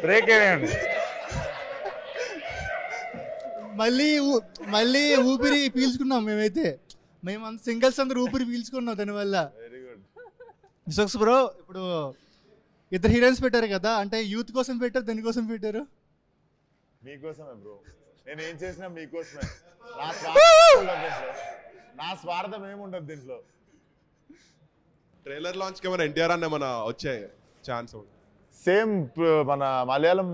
బ్రేక్ అయ్యండి. మళ్ళీ ఊపిరి పీల్చుకున్నాం మేమైతే. మేము సింగిల్స్ అందరూ ఊపిరి పీల్చుకున్నాం దానివల్ల. విశ్వక్స్ బ్రో, ఇప్పుడు ఇద్దరు హీరోయిన్స్ పెట్టారు కదా, అంటే యూత్ కోసం పెట్టారు, దేనికోసం పెట్టారు? మీకోసమే బ్రో. నేను ఏం చేసినా మీకోసమే. నా స్వార్థం ఏముండదు దీంట్లో. ట్రైలర్ లాంచ్ కి ఏమైనా ఎన్టీఆర్ అన్న ఏమైనా వచ్చాయి ఛాన్స్? సేమ్ మన మలయాళం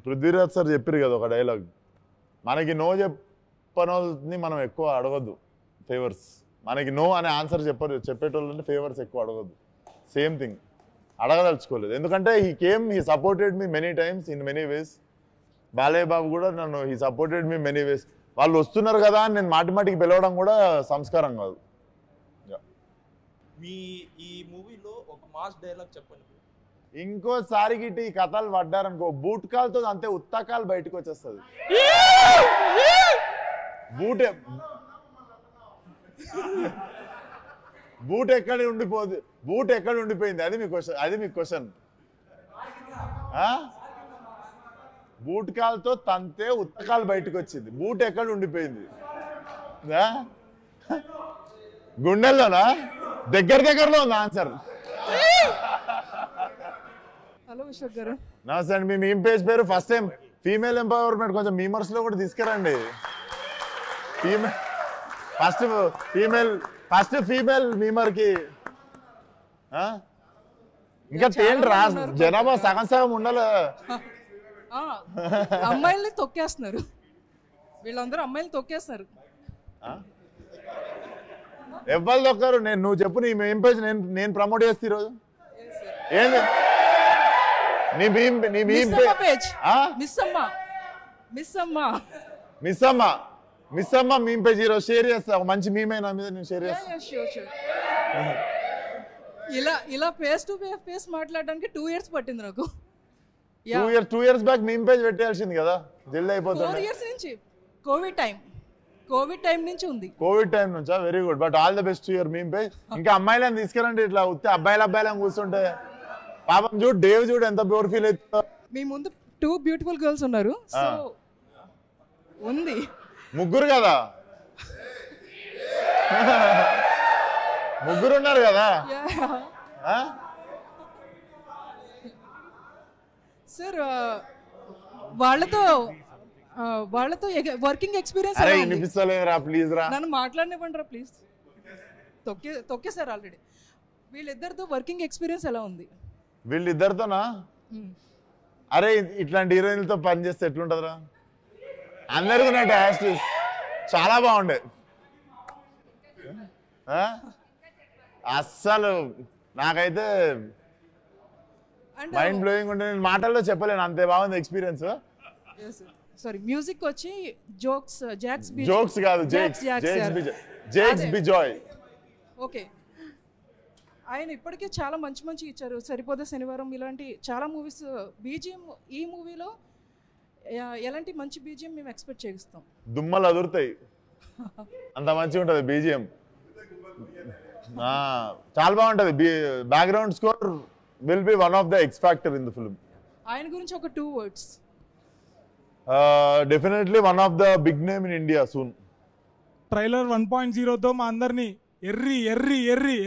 పృథ్వీరాజ్ సార్ చెప్పారు కదా ఒక డైలాగ్, మనకి నో చెప్పని మనం ఎక్కువ అడగొద్దు ఫేవర్స్. మనకి నో అనే ఆన్సర్ చెప్పేటోళ్ళని ఫేవర్స్ ఎక్కువ అడగొద్దు. సేమ్ థింగ్, అడగదలుచుకోలేదు. ఎందుకంటే he supported me many times in many ways. Balayya Babu కూడా నన్ను he supported me many ways. వాళ్ళు వస్తున్నారు కదా అని నేను మాటిమాటికి పిలవడం కూడా సంస్కారం కాదు. మీ ఈ మూవీలో ఒక మాస్ డైలాగ్ చెప్పండి. ఇంకోసారికి ఇటు ఈ కథలు పడ్డారనుకో, బూట్ కాల్తో అంతే ఉత్తకాలు బయటకు వచ్చేస్తుంది. బూట్ ఎక్కడ ఉండిపోయింది? అది మీ క్వశ్చన్. బూట్ కాల్తో తంతే ఉత్తకాలు బయటకు వచ్చింది. బూట్ ఎక్కడ ఉండిపోయింది? గుండెల్లోనా? దగ్గరలో ఉంది ఆన్సర్. హలో విశ్వక్ గారు. నమస్తే అండి. మీ మీమ్ పేజ్ పేరు ఫస్ట్ టైం ఫీమేల్ ఎంపవర్మెంట్ కొంచెం మీమర్స్ లో కూడా తీసుకురండి. ఫస్ట్ ఫీమేల్ మీమర్ కి ఇంకా ఏంటి జనాభా సగం ఉండాలి. అమ్మాయిల్ని తొక్కేస్తున్నారు వీళ్ళందరూ, అమ్మాయిలు తొక్కేస్తున్నారు. ఎవరు దొక్కరు? నువ్వు చెప్పు, నీ మెయిన్ పేజ్ నేను ప్రమోట్ చేస్తే ఈరోజు ఏంది నీ పేజ్? మిస్ అమ్మ మీమ్ పేజ్ ఈరోజు షేర్ చేస్తా. మంచి మీమే నా మీద నేను షేర్ చేస్తా. ఇలా ఫేస్ టు ఫేస్ మాట్లాడడానికి 2 years పట్టింది నాకు. 2 years బ్యాక్ మీమ్ పేజ్ పెట్టాల్సింది కదా, జల్దీ అయిపోతుంది. 4 years నుంచి కోవిడ్ టైం నుంచి ఉంది. కోవిడ్ టైం నుంచా? Very good. But all the best your meme page. ఇంకా అమ్మాయిలను తీసుకురండి. ఇట్లా ఉత్తే అబ్బాయిలను కూర్చుంటే పాపం చూడు, డేవ్ చూడు ఎంత బ్యూర్ ఫీల్ అవుతుందో. మీ ముందు 2 బ్యూటిఫుల్ గర్ల్స్ ఉన్నారు. సో ఉంది. ముగ్గురు కదా, ముగ్గురు ఉన్నారు కదా. సార్ వాళ్ళతో వర్కింగ్ ఎక్స్పీరియన్స్ ప్లీజ్ రా, నన్ను మాట్లాడనివ్వండి రా ప్లీజ్. తొక్కేసారు ఆల్రెడీ. వీళ్ళిద్దరితో వర్కింగ్ ఎక్స్పీరియన్స్ ఎలా ఉంది? వీళ్ళిద్దరితోనా? అరే ఇట్లాంటి హీరోయిన్లతో పనిచేస్తే ఎట్లుంటదిరా? అందరికీ నా టేస్ట్ చాలా బాగుండే. అస్సలు నాకైతే మైండ్ బ్లోయింగ్ ఉంటే నేను మాటల్లో చెప్పలేను, అంతే బాగుంది ఎక్స్పీరియన్స్. సారీ, మ్యూజిక్ వచ్చి జోక్స్ కాదు, జేక్స్ బిజాయ్. ఓకే, ఆయన ఇప్పటికే చాలా మంచి ఇచ్చారు. సరిపోదే శనివారం ఇలాంటి చాలా మూవీస్. బీజిఎం ఈ మూవీలో ఎలాంటి మంచి బీజిఎం మేము ఎక్స్పెక్ట్ చేస్తాం? దుమ్మలు అదురుతాయి, అంత మంచిగా ఉంటుంది బీజిఎం. చాలా బాగుంటుంది. Background score will be one of the X factor in the film. ఆయన గురించి ఒక 2 words. Definitely one of the big name in India soon. Trailer 1.0తో మా అందరినీ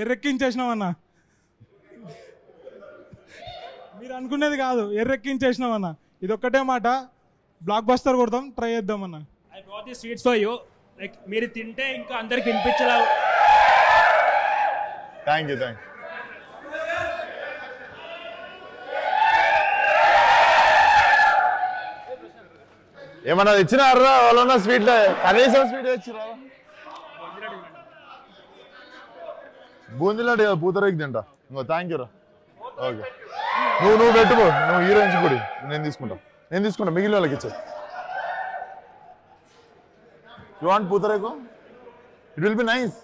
ఎర్రెక్కించేసినామన్న. మీరు అనుకునేది కాదు, ఎర్రెక్కించేసినామన్న. ఇది ఒక్కటే మాట, బ్లాక్ బస్టర్ కొడతాం, ట్రై చేద్దామన్న. I brought the sweets for you. Like మీరు తింటే ఇంకా అందరికి వినిపించేలా. Thank you. ఏమన్నా తెచ్చినారా వాళ్ళ స్వీట్? కనీసం స్వీట్ తెచ్చిరా. బూందీ లాంటి పూతరేకి తింటా. ఇంకో థ్యాంక్ యూ రా. ఓకే, నువ్వు పెట్టుకో, నువ్వు హీరోయిన్స్ కూడా నేను తీసుకుంటా మిగిలిన వాళ్ళకి ఇచ్చా. You want poothareku? It will be nice.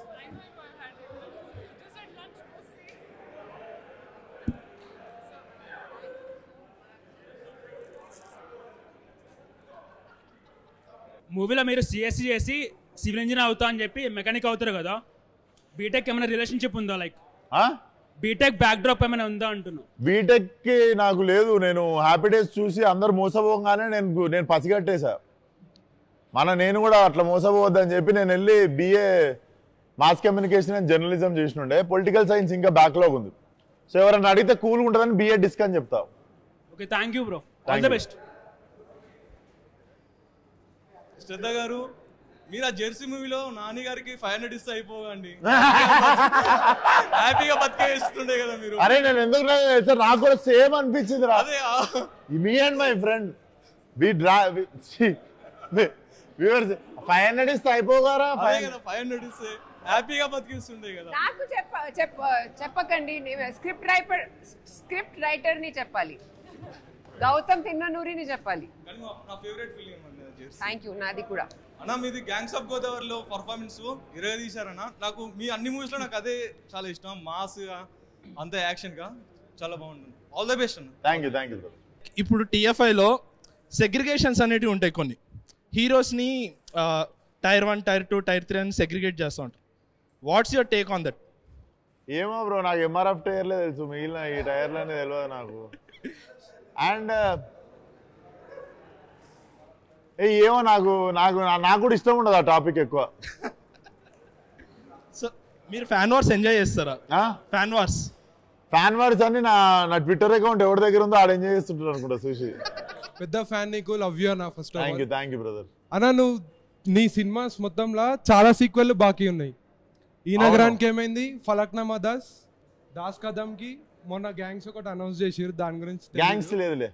మూవీలో మీరు సిఎస్సి చేసి సివిల్ ఇంజనీర్ అవుతా అని చెప్పి మెకానిక్ అవుతారు కదా, బీటెక్ ఏమైనా రిలేషన్షిప్ ఉందా? లైక్ బీటెక్ బ్యాక్ డ్రాప్ ఏమైనా ఉందా అంటున్నాను. బీటెక్ కి నాకు లేదు. నేను హ్యాపీ డేస్ చూసి అందరు మోసపోగానే నేను పసిగట్టేసా. నేను కూడా అట్లా మోసపోవద్దని చెప్పి నేను వెళ్ళి BA mass communication and journalism చేసినుండే. పొలిటికల్ సైన్స్ ఇంకా బ్యాక్లాగ్ ఉంది. సో ఎవరైనా అడిగితే కూల్గా ఉంటుందని బిఏ డిస్క్ అని చెప్తా. Okay, thank you bro, all the best. Shraddha గారు, మీరు ఆ జెర్సీ మూవీలో నాని గారికి 500 ఇస్తే అయిపోవండి, హ్యాపీగా బతికేస్తుండే కదా మీరు. అరే నేను ఎందుకు నాకు కూడా సేమ్ అనిపించింది రా. మీ అండ్ మై ఫ్రెండ్ 500 ఇస్తే అయిపోగారా? 500 ఇస్తే హ్యాపీగా బతికిస్తుండే కదా. నాకు చెప్పకండి, స్క్రిప్ట్ రైటర్ ని చెప్పాలి, గౌతమ్ తిన్ననూరిని చెప్పాలి. నా ఫేవరెట్ ఫిలిం అండి జెర్సీ. థ్యాంక్ యూ, నాది కూడా. అన్న మీది గ్యాంగ్స్ ఆఫ్ గోదావరిలో పర్ఫార్మెన్స్ తీశారన్న. నాకు మీ అన్ని మూవీస్ లో నాకు అదే చాలా ఇష్టం, మాస్ గా అంత యాక్షన్ గా చాలా బాగుంటుంది. ఆల్ ద బెస్ట్ అన్న. Thank you. ఇప్పుడు టీఎఫ్ఐలో సెగ్రిగేషన్స్ అనేటివి ఉంటాయి. కొన్ని హీరోస్ని టైర్ 1, టైర్ 2, టైర్ 3 అని సెగ్రిగేట్ చేస్తూ ఉంటారు. What's your take on that? ఏమో బ్రో, నాకు ఎంఆర్ఎఫ్ టైర్లే తెలుసు, మిగిలిన ఈ టైర్లనే తెలియదు నాకు. అండ్ ఏమో నాకు కూడా ఇష్టం ఉండదు ఆ టాపిక్ ఎక్కువ. సో మీరు ఫ్యాన్ వార్స్ ఎంజాయ్ చేస్తారా? ఫ్యాన్ వార్స్ అని నా ట్విట్టర్ అకౌంట్ ఎవరి దగ్గర ఉందో ఆడ ఎంజాయ్ చేస్తుంటారు అనుకుంటా చూసి. పెద్ద ఫ్యాన్ నీకు, లవ్ యూ అన్న. First thank you brother. అన్న నువ్వు నీ సినిమాస్ మొత్తంలో చాలా సీక్వెల్ బాకీ ఉన్నాయి. ఈ నగరానికి ఏమైంది, ఫలక్నామా దాస్ కదమ్కి మొన్న గ్యాంగ్స్ ఒకటి అనౌన్స్ చేసారు, దాని గురించి గ్యాంగ్స్ లేదు.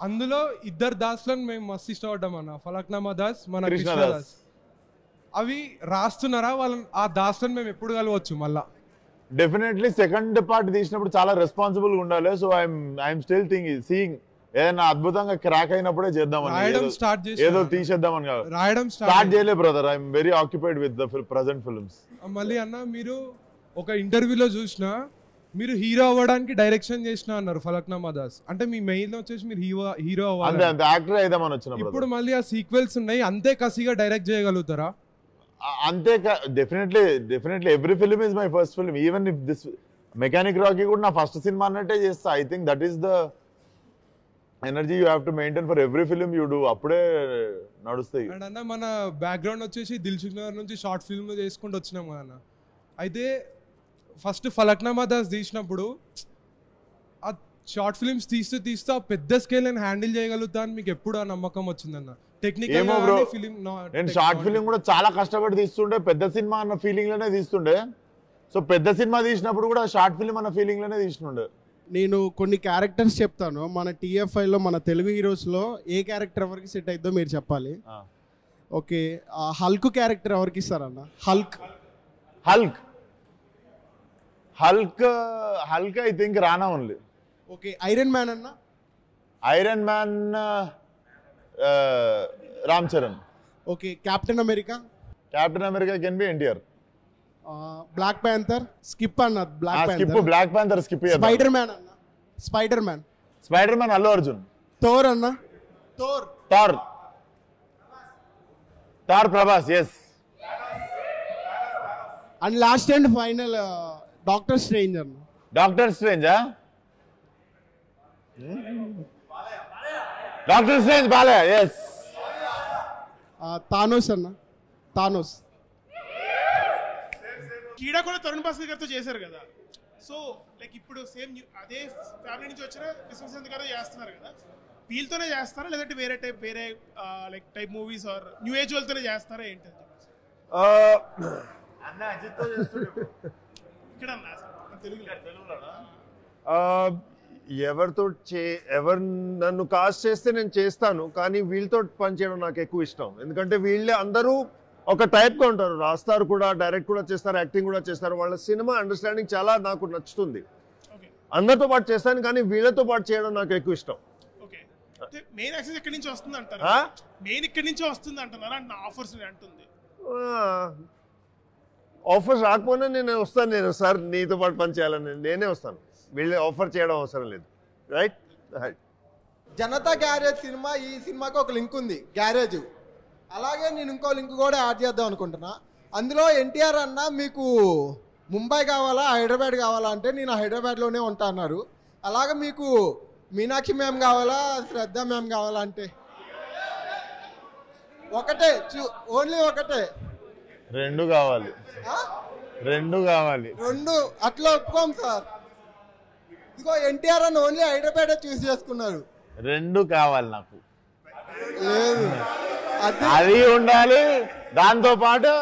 అందులో ఇద్దరు దాస్లను మేము మస్తు ఇష్టపడ్డాం అన్న, ఫలక్నామా దాస్, మన కృష్ణదాస్. అవి రాస్తున్నారా వాళ్ళని? ఆ దాస్లను మేము ఎప్పుడు కలవచ్చు మళ్ళా? డెఫినెట్లీ సెకండ్ పార్ట్ తీసినప్పుడు చాలా రెస్పాన్సిబుల్ గా ఉండాలి. సో ఐఎమ్ స్టిల్ సీయింగ్ ఏదైనా అద్భుతంగా క్రాక్ అయినప్పుడే చేద్దామని, ఏదో తీసేద్దామని కాదు, రాయడం స్టార్ట్ చేయలే brother. I'm very occupied with the present films. మళ్ళీ అన్న మీరు ఒక ఇంటర్వ్యూలో చూసిన మీరు హీరో అవ్వడానికి డైరెక్షన్ చేసిన అన్నారు ఫలక్నామా దాస్. అంటే మీ మెయిన్ వచ్చేసి మీరు హీరో అవ్వాలి, యాక్టర్ అయిదామని వచ్చిన. ఇప్పుడు మళ్ళీ ఆ సీక్వెల్స్ ఉన్నాయి, అంతే కసిగా డైరెక్ట్ చేయగలుగుతారా? అంతే, definitely every film is my first film. Even if this mechanic Rocky కూడా నా ఫస్ట్ సినిమా అన్నట్టే చేస్తా. I think that is the energy you have to maintain for every film you do. అప్పుడే నడుస్తాయి. అండ్ అన్న మన బ్యాక్గ్రౌండ్ వచ్చేసి దిల్సుఖ్ నగర్ నుంచి షార్ట్ ఫిల్మ్ చేసుకుంటూ వచ్చినాం కదా. అయితే ఫస్ట్ ఫలక్నామా దాస్ తీసినప్పుడు ఆ షార్ట్ ఫిల్మ్స్ తీస్తూ ఆ పెద్ద స్కేల్ నేను హ్యాండిల్ చేయగలుగుతా అని మీకు ఎప్పుడు ఆ నమ్మకం వచ్చిందన్న? టెక్నికల్ నేను షార్ట్ ఫిల్మ్ కూడా చాలా కష్టపడి తీస్తుండే, పెద్ద సినిమా అన్న ఫీలింగ్ లోనే తీస్తుండే. సో పెద్ద సినిమా తీసినప్పుడు కూడా షార్ట్ ఫిల్మ్ అన్న ఫీలింగ్ లోనే తీస్తుండే. నేను కొన్ని క్యారెక్టర్స్ చెప్తాను, మన టీఎఫ్ఐలో మన తెలుగు హీరోస్లో ఏ క్యారెక్టర్ ఎవరికి సెట్ అయిద్దో మీరు చెప్పాలి. ఓకే, హల్క్ క్యారెక్టర్ ఎవరికి ఇస్తారన్న? Hulk I think Rana only. Okay, Iron Man అన్న? Iron Man Ram Charan. Okay, Captain America? Captain America can be NTR. Black Panther skip అన్న? Black Panther skip. Spider Man అన్న? Spider Man Allu Arjun. Thor అన్న? Thor Prabhas. Yes. And last and final Doctor Strange అన్న? డాక్టర్ స్ట్రేంజా? డాక్టర్ స్ట్రేంజ్ బాలే. ఎస్. థానోస్ అన్న? థానోస్. కీడా కూడా తరుణ్ భాస్కర్ గారితో చేశారు కదా. సో లైక్ ఇప్పుడు సేమ్ అదే ఫ్యామిలీ నుంచి వచ్చిన విశ్వశాంత్ గారు చేస్తున్నారు కదా, వీళ్ళతోనే చేస్తారా లేదంటే వేరే like type movies or new age వాళ్ళతోనే చేస్తారా ఏంటి? ఇక్కడ ఎవరు నన్ను కాస్ట్ చేస్తే నేను చేస్తాను, కానీ వీళ్ళతో పనిచేయడం నాకు ఎక్కువ ఇష్టం. ఎందుకంటే వీళ్ళే అందరూ ఒక టైప్గా ఉంటారు, రాస్తారు కూడా, డైరెక్ట్ కూడా చేస్తారు, యాక్టింగ్ కూడా చేస్తారు. వాళ్ళ సినిమా అండర్స్టాండింగ్ చాలా నాకు నచ్చుతుంది. అందరితో పాటు చేస్తాను, కానీ వీళ్ళతో పాటు చేయడం నాకు ఎక్కువ ఇష్టం. మెయిన్ యాక్సెస్ ఎక్కడి నుంచి వస్తుంది అంటారు? మెయిన్ ఇక్కడి నుంచి వస్తుంది అంటున్నారా? ఆఫర్స్ అంటుంది. ఆఫర్స్ రాకపోయినా నేను వస్తాను, సార్ నీతో పాటు పని చేయాలని నేనే వస్తాను, వీళ్ళు ఆఫర్ చేయడం అవసరం లేదు. రైట్. జనతా గ్యారేజ్ సినిమా, ఈ సినిమాకి ఒక లింక్ ఉంది, గ్యారేజ్. అలాగే నేను ఇంకో లింక్ కూడా యాడ్ చేద్దాం అనుకుంటున్నా. అందులో ఎన్టీఆర్ అన్న మీకు ముంబై కావాలా హైదరాబాద్ కావాలా అంటే నేను హైదరాబాద్లోనే ఉంటా అన్నారు. అలాగే మీకు మీనాక్షి మ్యామ్ కావాలా శ్రద్ధ మ్యామ్ కావాలా అంటే ఒకటే, ఓన్లీ ఒకటే. రెండు కావాలి, రెండు కావాలి. రెండు అట్లా ఒప్పుకోం సార్. ఇదిగో ఎన్టీఆర్ అని ఓన్లీ హైదరాబాద్ చూస్ చేసుకున్నారు. రెండు కావాలి నాకు. లేదు అది ఉండాలి, దాంతో పాటు